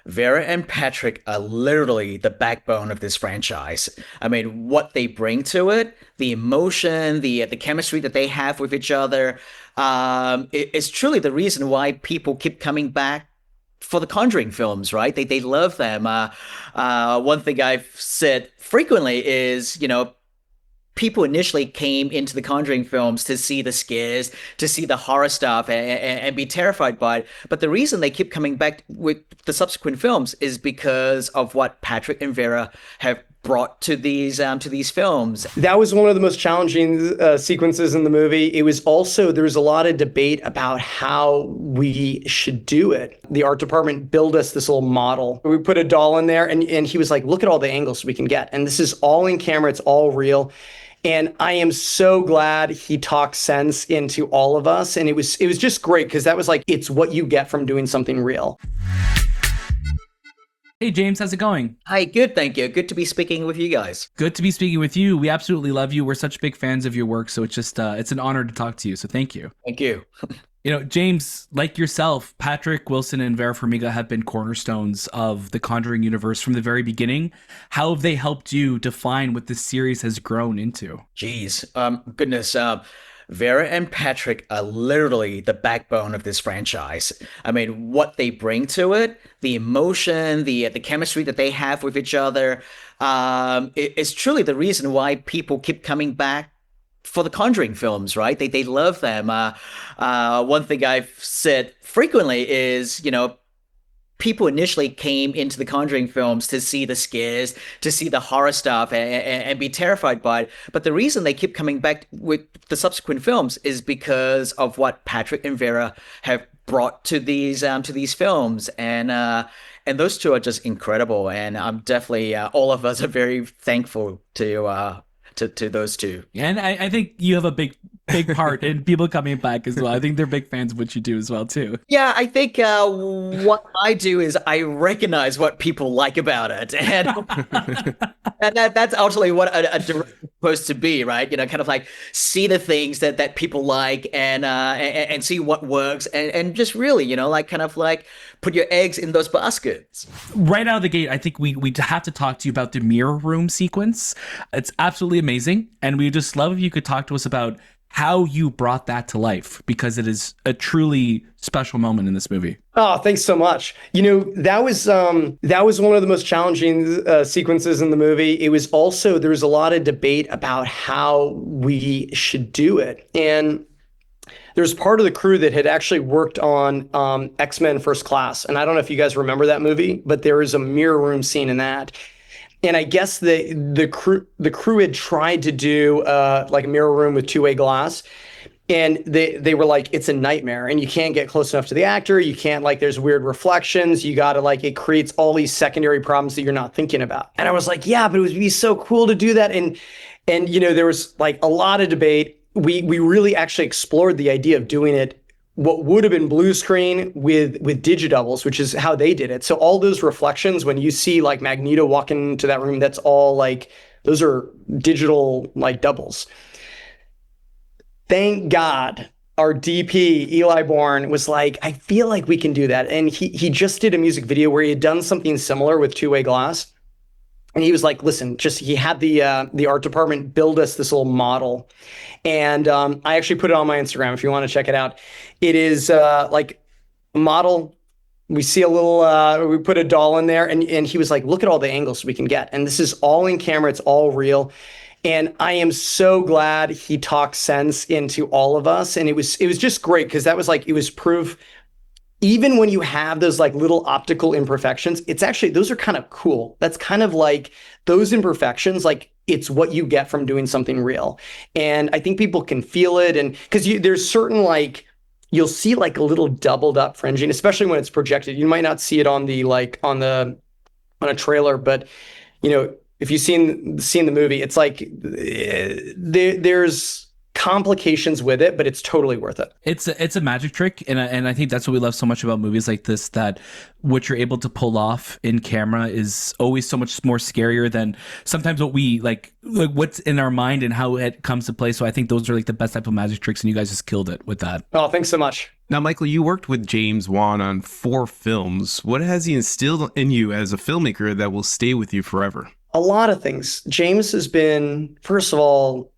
Vera and Patrick are literally the backbone of this franchise. I mean, what they bring to it, the emotion, the chemistry that they have with each other, it's truly the reason why people keep coming back for the Conjuring films, right? They love them. One thing I've said frequently is, people initially came into the Conjuring films to see the scares, to see the horror stuff, and be terrified by it. But the reason they keep coming back with the subsequent films is because of what Patrick and Vera have brought to these films. That was one of the most challenging sequences in the movie. It was also, there was a lot of debate about how we should do it. The art department built us this little model. We put a doll in there, and he was like, look at all the angles we can get. And this is all in camera, it's all real. And I am so glad he talked sense into all of us. And it was just great because that was like, it's what you get from doing something real. Hey, James, how's it going? Hi, good, thank you. Good to be speaking with you guys. Good to be speaking with you. We absolutely love you. We're such big fans of your work, so it's just it's an honor to talk to you. So thank you. Thank you. James, like yourself, Patrick Wilson and Vera Farmiga have been cornerstones of the Conjuring Universe from the very beginning. How have they helped you define what this series has grown into? Jeez, goodness, Vera and Patrick are literally the backbone of this franchise. I mean, what they bring to it, the emotion, the chemistry that they have with each other, it's truly the reason why people keep coming back for the Conjuring films, right? They love them. One thing I've said frequently is, people initially came into the Conjuring films to see the scares, to see the horror stuff, and be terrified by it. But the reason they keep coming back with the subsequent films is because of what Patrick and Vera have brought to these films, and those two are just incredible. And I'm definitely all of us are very thankful to those two. And I think you have a big part in people coming back as well. I think they're big fans of what you do as well too. Yeah, I think what I do is I recognize what people like about it, and and that's ultimately what a director is supposed to be, right? Kind of like see the things that people like, and see what works, and just really, like kind of like put your eggs in those baskets. Right out of the gate, I think we have to talk to you about the mirror room sequence. It's absolutely amazing, and we just love if you could talk to us about how you brought that to life, because it is a truly special moment in this movie. Oh, thanks so much. That was one of the most challenging sequences in the movie. It was also, there was a lot of debate about how we should do it. And there's part of the crew that had actually worked on X-Men First Class. And I don't know if you guys remember that movie, but there is a mirror room scene in that. And I guess the crew had tried to do like a mirror room with two-way glass, and they were like, it's a nightmare, and you can't get close enough to the actor. You can't, like, there's weird reflections. You got to, like, it creates all these secondary problems that you're not thinking about. And I was like, yeah, but it would be so cool to do that. And there was like a lot of debate. We really actually explored the idea of doing it what would have been blue screen with digidoubles, which is how they did it. So all those reflections, when you see like Magneto walking into that room, that's all like, those are digital like doubles. Thank God our DP, Eli Bourne, was like, I feel like we can do that. And he just did a music video where he had done something similar with two-way glass. And he was like, listen, he had the art department build us this little model. And I actually put it on my Instagram if you want to check it out. It is like a model. We see a little, we put a doll in there, and he was like, look at all the angles we can get. And this is all in camera, it's all real. And I am so glad he talked sense into all of us. And it was just great because that was like, it was proof. Even when you have those like little optical imperfections, it's actually, those are kind of cool. That's kind of like those imperfections, like it's what you get from doing something real. And I think people can feel it. And because there's certain, like, you'll see like a little doubled up fringing, especially when it's projected. You might not see it on the, like on a trailer, but if you've seen the movie, it's like there's complications with it, but it's totally worth it. It's a magic trick, and I think that's what we love so much about movies like this, that what you're able to pull off in camera is always so much more scarier than sometimes what we like what's in our mind and how it comes to play. So I think those are like the best type of magic tricks, and you guys just killed it with that. Oh, thanks so much. Now, Michael, you worked with James Wan on 4 films. What has he instilled in you as a filmmaker that will stay with you forever? A lot of things. James has been, first of all,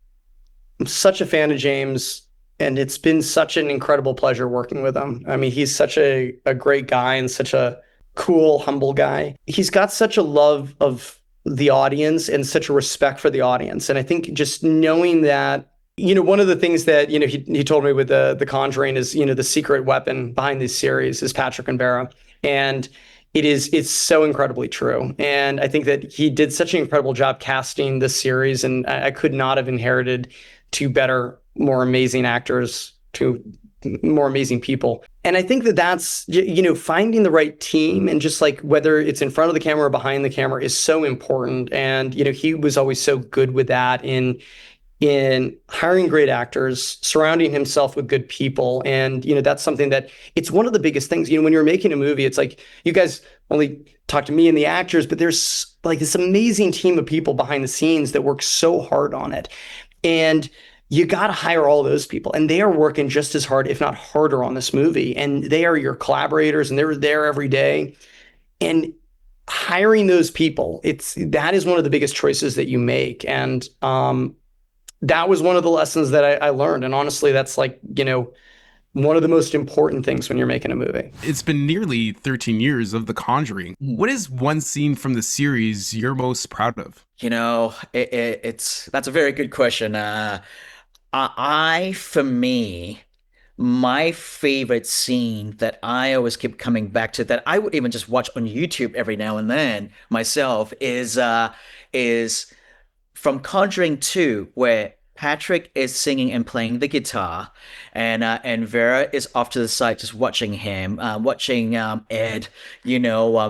I'm such a fan of James, and it's been such an incredible pleasure working with him. I mean, he's such a great guy and such a cool, humble guy. He's got such a love of the audience and such a respect for the audience. And I think just knowing that, one of the things that, he told me with the Conjuring is, the secret weapon behind this series is Patrick and Vera. And it's so incredibly true. And I think that he did such an incredible job casting this series, and I could not have inherited two better, more amazing actors, two more amazing people. And I think that that's, finding the right team, and just like whether it's in front of the camera or behind the camera, is so important. And, he was always so good with that in hiring great actors, surrounding himself with good people. And, that's something that it's one of the biggest things, when you're making a movie, it's like you guys only talk to me and the actors, but there's like this amazing team of people behind the scenes that work so hard on it. And you got to hire all those people, and they are working just as hard, if not harder, on this movie. And they are your collaborators, and they're there every day. And hiring those people, that is one of the biggest choices that you make. And, that was one of the lessons that I learned. And honestly, that's like, one of the most important things when you're making a movie. It's been nearly 13 years of The Conjuring. What is one scene from the series you're most proud of? That's a very good question. For me, my favorite scene that I always keep coming back to, that I would even just watch on YouTube every now and then myself, is from Conjuring 2, where Patrick is singing and playing the guitar, and Vera is off to the side just watching him, watching Ed,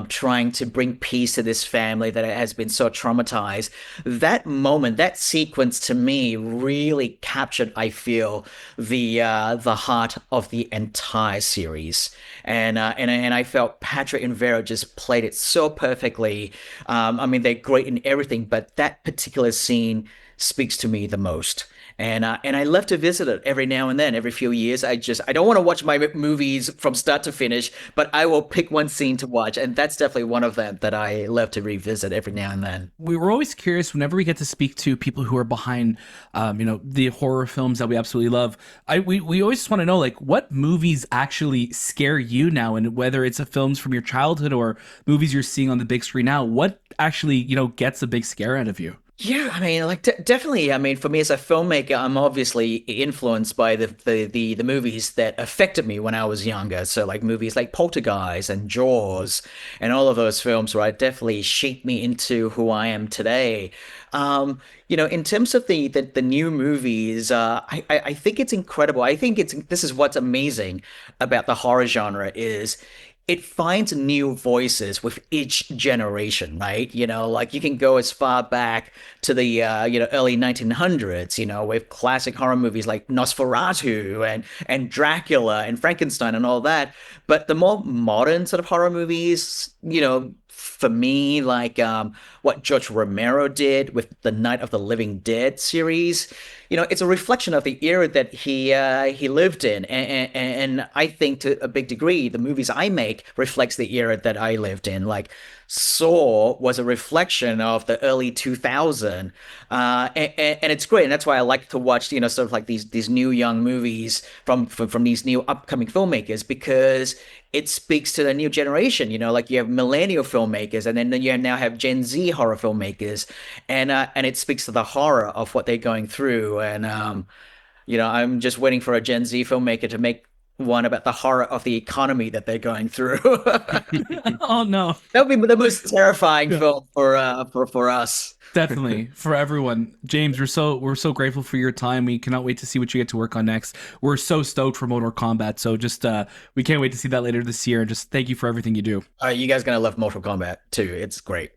trying to bring peace to this family that has been so traumatized. That moment, that sequence, to me really captured, I feel, the heart of the entire series, and I felt Patrick and Vera just played it so perfectly. I mean, they're great in everything, but that particular scene speaks to me the most. And I love to visit it every now and then, every few years. I don't want to watch my movies from start to finish, but I will pick one scene to watch, and that's definitely one of them that I love to revisit every now and then. We were always curious whenever we get to speak to people who are behind, the horror films that we absolutely love. We always just want to know, like, what movies actually scare you now, and whether it's films from your childhood or movies you're seeing on the big screen now, what actually, gets a big scare out of you? Yeah, I mean, like definitely. I mean, for me as a filmmaker, I'm obviously influenced by the movies that affected me when I was younger. So like movies like Poltergeist and Jaws and all of those films, right, definitely shaped me into who I am today. In terms of the new movies, I think it's incredible. I think this is what's amazing about the horror genre is it finds new voices with each generation, right? Like you can go as far back to the early 1900s, with classic horror movies like Nosferatu and Dracula and Frankenstein and all that. But the more modern sort of horror movies, for me, like what George Romero did with the Night of the Living Dead series, it's a reflection of the era that he lived in, and I think to a big degree, the movies I make reflects the era that I lived in. Like Saw was a reflection of the early 2000s, and it's great, and that's why I like to watch, sort of like these new young movies from these new upcoming filmmakers, because it speaks to the new generation. Like you have millennial filmmakers, and then you now have Gen Z horror filmmakers, and it speaks to the horror of what they're going through. And I'm just waiting for a Gen Z filmmaker to make one about the horror of the economy that they're going through. Oh no, That would be the most terrifying film for us. definitely for everyone. James, we're so grateful for your time. We cannot wait to see what you get to work on next. We're so stoked for Mortal Kombat, so just we can't wait to see that later this year. And just thank you for everything you do. You guys gonna love Mortal Kombat too. It's great.